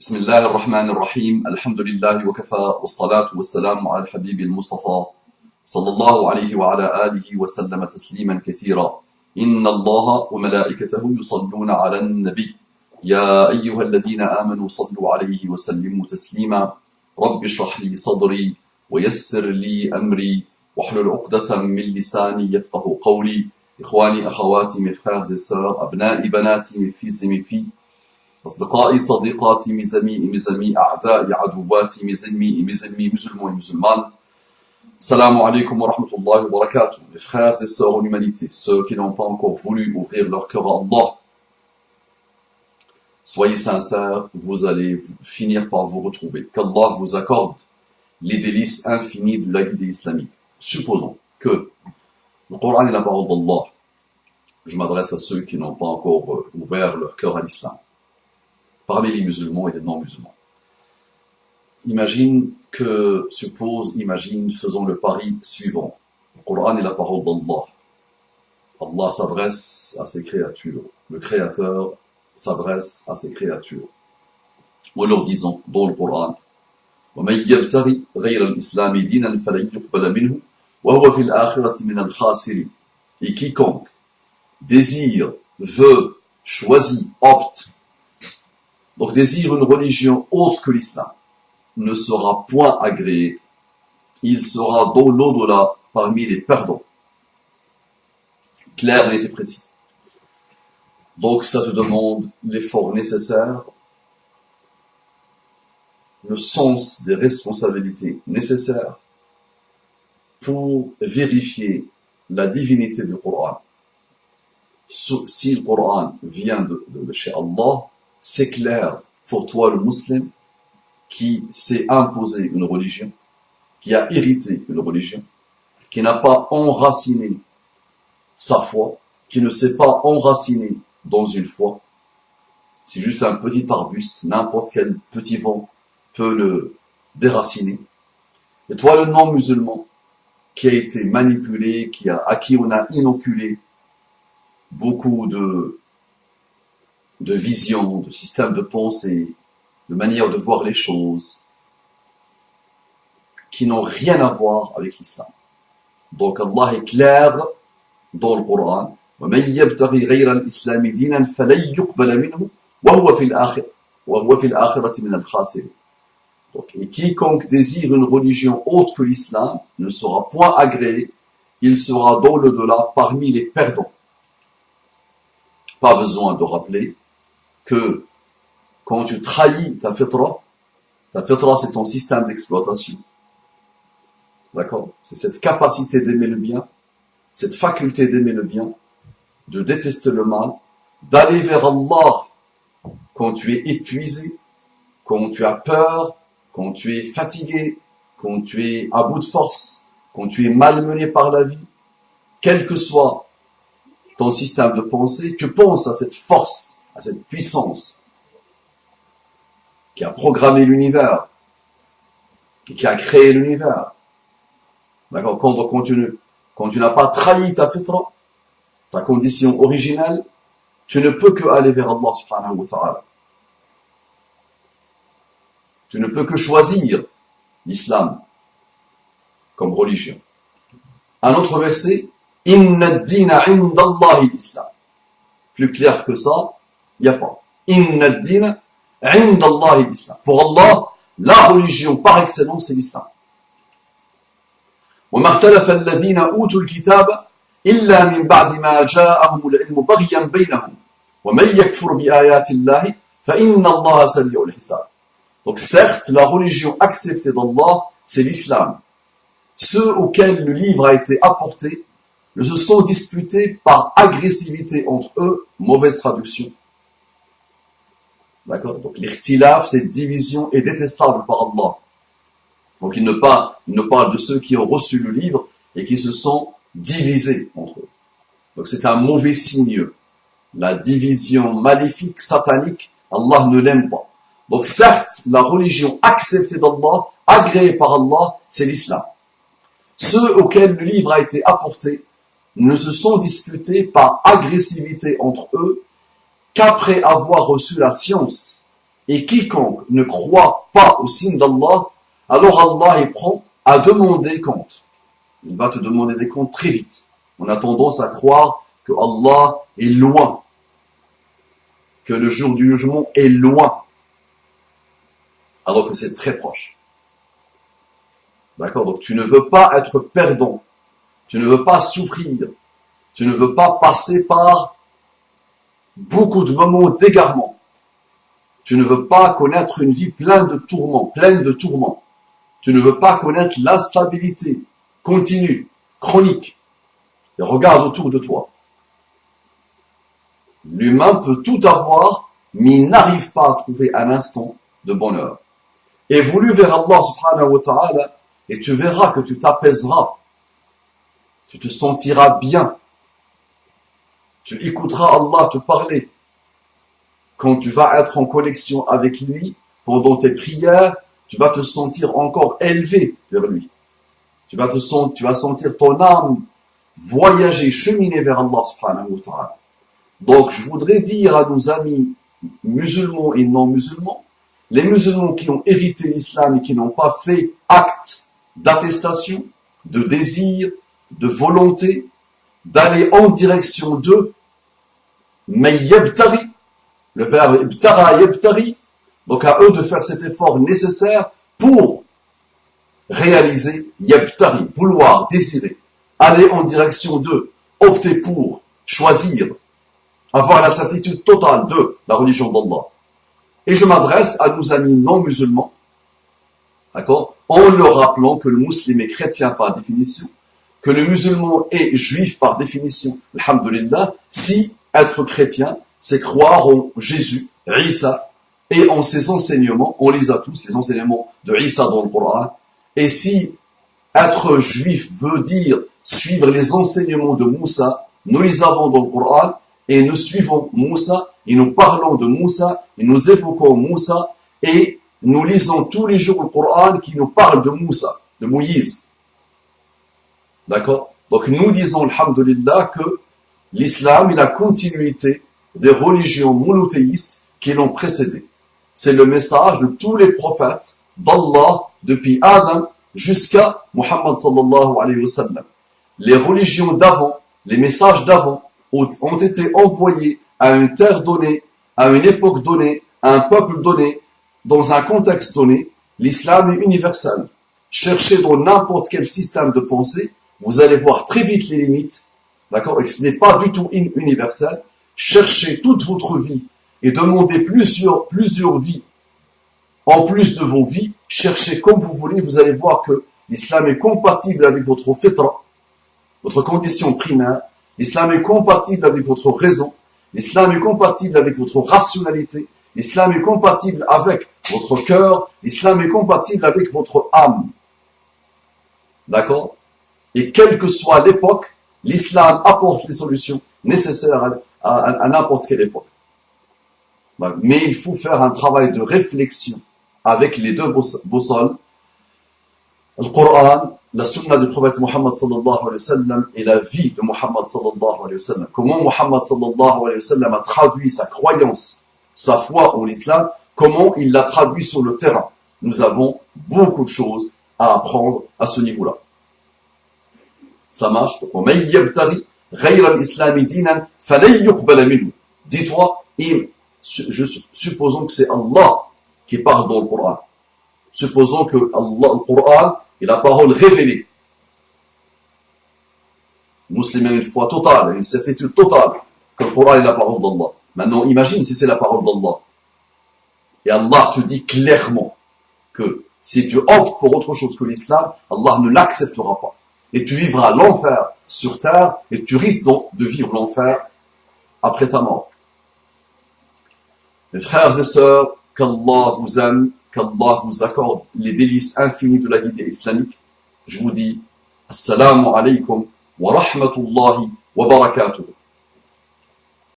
بسم الله الرحمن الرحيم الحمد لله وكفى والصلاة والسلام على الحبيب المصطفى صلى الله عليه وعلى آله وسلم تسليما كثيرا إن الله وملائكته يصلون على النبي يا أيها الذين آمنوا صلوا عليه وسلموا تسليما رب اشرح لي صدري ويسر لي أمري واحلل عقدة من لساني يفقه قولي إخواني أخواتي mes frères et sœurs أبنائي بناتي mes fils et mes filles أصدقائي صديقاتي mes amis et mes amis أعدائي عدواتي mes ennemis et mes ennemis musulmans et musulmanes Salam alaikum wa rahmatullahi wa barakatuh. Mes frères et sœurs en humanité, ceux qui n'ont pas encore voulu ouvrir leur cœur à Allah, soyez sincères, vous allez finir par vous retrouver. Qu'Allah vous accorde les délices infinies de la guidée islamique. Supposons que le Coran est la parole d'Allah. Je m'adresse à ceux qui n'ont pas encore ouvert leur cœur à l'islam. Parmi les musulmans et les non-musulmans. Imagine, faisons le pari suivant. Le Coran est la parole d'Allah. Allah s'adresse à ses créatures. Le Créateur s'adresse à ses créatures. Ou alors disons dans le Coran, وَمَنْ يَبْتَغِ غَيْرَ الْإِسْلَامِ دِينًا فَلَنْ يُقْبَلَ مِنْهُ وَهُوَ فِي الْآخِرَةِ مِنَ الْخَاسِرِينَ. Et quiconque désire, veut, choisit, opte, donc désire une religion autre que l'islam, ne sera point agréé, il sera dans l'au-delà parmi les perdants. Clair, net et précis. Donc ça te demande l'effort nécessaire, le sens des responsabilités nécessaires pour vérifier la divinité du Coran. Si le Coran vient de chez Allah, c'est clair pour toi le musulman qui s'est imposé une religion, qui a hérité une religion, qui n'a pas enraciné sa foi, qui ne s'est pas enraciné dans une foi. C'est juste un petit arbuste, n'importe quel petit vent peut le déraciner. Et toi le non-musulman, qui a été manipulé, à qui on a inoculé beaucoup de visions, de systèmes de pensée, de manière de voir les choses, qui n'ont rien à voir avec l'islam. Donc Allah est clair dans le Coran, وَمَنْ يَبْتَغِ غَيْرَ الْإِسْلَامِ دِينًا فَلَنْ يُقْبَلَ مِنْهُ وَهُوَ فِي الْآخِرَةِ مِنَ الْخَاسِرِينَ. Donc, et quiconque désire une religion autre que l'islam ne sera point agréé, il sera dans l'au-delà parmi les perdants. Pas besoin de rappeler que quand tu trahis ta fitra c'est ton système d'exploitation. D'accord? C'est cette capacité d'aimer le bien, cette faculté d'aimer le bien, de détester le mal, d'aller vers Allah quand tu es épuisé, quand tu as peur, quand tu es fatigué, quand tu es à bout de force, quand tu es malmené par la vie, quel que soit ton système de pensée, tu penses à cette force, à cette puissance qui a programmé l'univers, qui a créé l'univers. D'accord? Quand tu n'as pas trahi ta fitra, ta condition originelle, tu ne peux que aller vers Allah subhanahu wa ta'ala. Tu ne peux que choisir l'islam comme religion. Un autre verset, Inna ad-dina 'inda Allahi l'islam. Plus clair que ça, il n'y a pas. Inna ad-dina 'inda Allahi l'islam. Pour Allah, la religion par excellence, c'est l'islam. وَمَا اخْتَلَفَ الَّذِينَ أُوتُوا الْكِتَابَ إِلَّا مِنْ بَعْدِ مَا جَاءَهُمُ الْعِلْمُ بَغْيًا بَيْنَهُمْ وَمَنْ يَكْفُرْ بِآيَاتِ اللَّهِ فَإِنَّ اللَّهَ سَرِيعُ الْحِسَابِ. Donc certes, la religion acceptée d'Allah, c'est l'islam. Ceux auxquels le livre a été apporté ne se sont disputés par agressivité entre eux, mauvaise traduction. D'accord? Donc l'ikhtilaf, cette division est détestable par Allah. Donc il ne parle de ceux qui ont reçu le livre et qui se sont divisés entre eux. Donc c'est un mauvais signe. La division maléfique, satanique, Allah ne l'aime pas. Donc certes, la religion acceptée d'Allah, agréée par Allah, c'est l'islam. Ceux auxquels le livre a été apporté ne se sont disputés par agressivité entre eux qu'après avoir reçu la science Et quiconque ne croit pas au signe d'Allah, alors Allah il prend à demander compte. Il va te demander des comptes très vite. On a tendance à croire que Allah est loin, que le jour du jugement est loin, alors que c'est très proche. D'accord? Donc tu ne veux pas être perdant, tu ne veux pas souffrir, tu ne veux pas passer par beaucoup de moments d'égarement. Tu ne veux pas connaître une vie pleine de tourments. Tu ne veux pas connaître l'instabilité continue, chronique. Et regarde autour de toi. L'humain peut tout avoir, mais il n'arrive pas à trouver un instant de bonheur. Évolue vers Allah subhanahu wa ta'ala et tu verras que tu t'apaiseras. Tu te sentiras bien. Tu écouteras Allah te parler. Quand tu vas être en connexion avec lui, pendant tes prières, tu vas te sentir encore élevé vers lui. Tu vas sentir ton âme voyager, cheminer vers Allah subhanahu wa ta'ala. Donc, je voudrais dire à nos amis musulmans et non musulmans, les musulmans qui ont hérité l'islam et qui n'ont pas fait acte d'attestation, de désir, de volonté, d'aller en direction d'eux, mais yabtari, le verbe ibtara yabtari, donc à eux de faire cet effort nécessaire pour réaliser yabtari, vouloir, désirer, aller en direction d'eux, opter pour, choisir, avoir la certitude totale de la religion d'Allah. Et je m'adresse à nos amis non musulmans, d'accord, en leur rappelant que le musulman est chrétien par définition, que le musulman est juif par définition, alhamdulillah, si être chrétien, c'est croire en Jésus, Isa, et en ses enseignements, on les a tous, les enseignements de Isa dans le Coran, et si être juif veut dire suivre les enseignements de Moussa, nous les avons dans le Coran, et nous suivons Moussa, et nous parlons de Moussa, et nous évoquons Moussa, et nous lisons tous les jours le Coran qui nous parle de Moussa, de Moïse. D'accord? Donc nous disons, alhamdulillah, que l'islam est la continuité des religions monothéistes qui l'ont précédé. C'est le message de tous les prophètes d'Allah depuis Adam jusqu'à Muhammad sallallahu alayhi wa sallam. Les religions d'avant, les messages d'avant ont été envoyés à une terre donnée, à une époque donnée, à un peuple donné, dans un contexte donné. L'islam est universel. Cherchez dans n'importe quel système de pensée, vous allez voir très vite les limites, d'accord, et ce n'est pas du tout universel. Cherchez toute votre vie et demandez plusieurs vies en plus de vos vies. Cherchez comme vous voulez, vous allez voir que l'islam est compatible avec votre fitra, votre condition primaire. L'islam est compatible avec votre raison. L'islam est compatible avec votre rationalité. L'islam est compatible avec votre cœur. L'islam est compatible avec votre âme. D'accord? Et quelle que soit l'époque, l'islam apporte les solutions nécessaires à n'importe quelle époque. Mais il faut faire un travail de réflexion avec les deux boussoles, le Coran, la sunna du prophète Muhammad sallallahu alayhi wa sallam et la vie de Muhammad sallallahu alayhi wa sallam. Comment Muhammad sallallahu alayhi wa sallam a traduit sa croyance, sa foi en l'islam, comment il l'a traduit sur le terrain. Nous avons beaucoup de choses à apprendre à ce niveau-là. Ça marche. Dis-toi, supposons que c'est Allah qui parle dans le Coran. Supposons que Allah, le Coran est la parole révélée. Le musulman a une foi totale, une certitude totale que le Coran est la parole d'Allah. Maintenant, imagine si c'est la parole d'Allah. Et Allah te dit clairement que si tu optes pour autre chose que l'islam, Allah ne l'acceptera pas. Et tu vivras l'enfer sur terre et tu risques donc de vivre l'enfer après ta mort. Mes frères et sœurs, qu'Allah vous aime, qu'Allah vous accorde les délices infinies de la guidée islamique. Je vous dis, Assalamu alaikum wa rahmatullahi wa barakatuh.